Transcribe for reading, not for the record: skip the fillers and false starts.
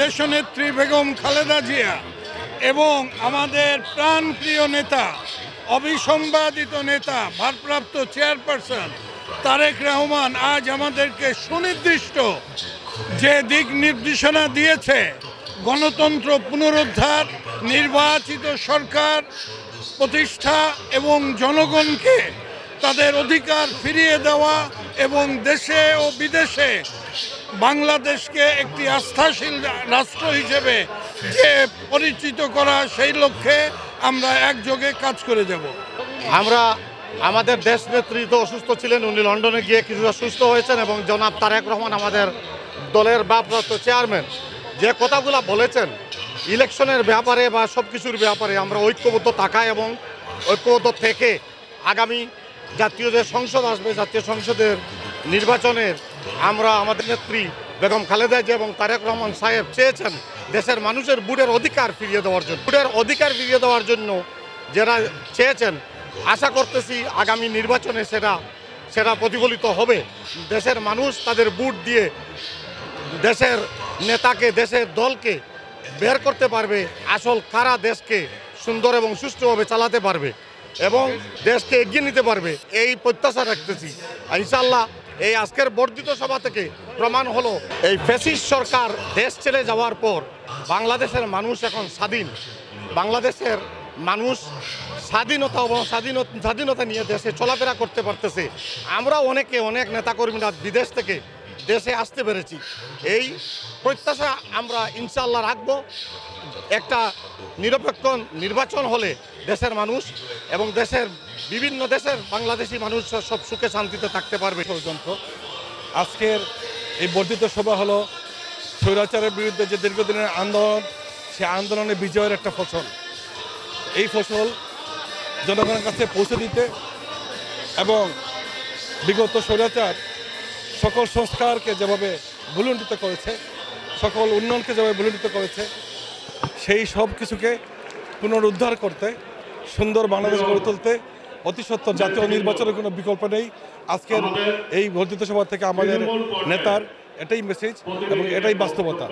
দেশনেত্রী বেগম খালেদা জিয়া এবং আমাদের প্রাণপ্রিয় নেতা, অবিসংবাদিত নেতা, ভারপ্রাপ্ত চেয়ারপারসন তারেক রহমান আজ আমাদেরকে সুনির্দিষ্ট যে দিক নির্দেশনা দিয়েছে, গণতন্ত্র পুনরুদ্ধার, নির্বাচিত সরকার প্রতিষ্ঠা এবং জনগণকে তাদের অধিকার ফিরিয়ে দেওয়া এবং দেশে ও বিদেশে বাংলাদেশকে একটি আস্থাশীল রাষ্ট্র হিসেবে যে পরিচিত করা, সেই লক্ষ্যে আমরা একযোগে কাজ করে যাব। আমরা আমাদের দেশ নেত্রী তো অসুস্থ ছিলেন, উনি লন্ডনে গিয়ে কিছুটা সুস্থ হয়েছেন এবং জনাব তারেক রহমান আমাদের দলের ভারপ্রাপ্ত চেয়ারম্যান যে কথাগুলো বলেছেন ইলেকশনের ব্যাপারে বা সব কিছুর ব্যাপারে আমরা ঐক্যবদ্ধ থাকা এবং ঐক্যবদ্ধ থেকে আগামী জাতীয় যে সংসদ আসবে, জাতীয় সংসদের নির্বাচনের আমরা আমাদের নেত্রী বেগম খালেদা জিয়া এবং তারেক রহমান সাহেব চেয়েছেন দেশের মানুষের ভোটের অধিকার ফিরিয়ে দেওয়ার জন্য, ভোটের অধিকার ফিরিয়ে দেওয়ার জন্য যারা চেয়েছেন, আশা করতেছি আগামী নির্বাচনে সেটা প্রতিফলিত হবে। দেশের মানুষ তাদের ভোট দিয়ে দেশের নেতাকে, দেশের দলকে বের করতে পারবে, আসল কারা দেশকে সুন্দর এবং সুষ্ঠুভাবে চালাতে পারবে এবং দেশকে এগিয়ে নিতে পারবে, এই প্রত্যাশা রাখতেছি। ইনশাআল্লাহ এই আজকের বর্ধিত সভা থেকে প্রমাণ হলো এই ফ্যাসিস্ট সরকার দেশ ছেড়ে যাওয়ার পর বাংলাদেশের মানুষ এখন স্বাধীন। বাংলাদেশের মানুষ স্বাধীনতা এবং স্বাধীনতা নিয়ে দেশে চলাফেরা করতে পারতেছে। আমরা অনেক নেতাকর্মীরা বিদেশ থেকে দেশে আসতে পেরেছি। এই প্রত্যাশা আমরা ইনশাআল্লাহ রাখব। একটা নিরপেক্ষ নির্বাচন হলে দেশের মানুষ এবং দেশের বিভিন্ন দেশের বাংলাদেশি মানুষ সব সুখে শান্তিতে থাকতে পারবে। ষড়যন্ত্র আজকের এই বর্ধিত সভা হলো স্বৈরাচারের বিরুদ্ধে যে দীর্ঘদিনের আন্দোলন, সে আন্দোলনের বিজয়ের একটা ফসল। এই ফসল জনগণের কাছে পৌঁছে দিতে এবং বিগত স্বৈরাচার সকল সংস্কারকে যেভাবে ভুলুণ্ঠিত করেছে, সকল উন্নয়নকে যেভাবে ভুলুণ্ঠিত করেছে, সেই সব কিছুকে পুনরুদ্ধার করতে, সুন্দর বাংলাদেশ গড়ে তুলতে অতি সত্বর জাতীয় নির্বাচনের কোনো বিকল্প নেই। আজকের এই বর্ধিত সভা থেকে আমাদের নেতার এটাই মেসেজ এবং এটাই বাস্তবতা।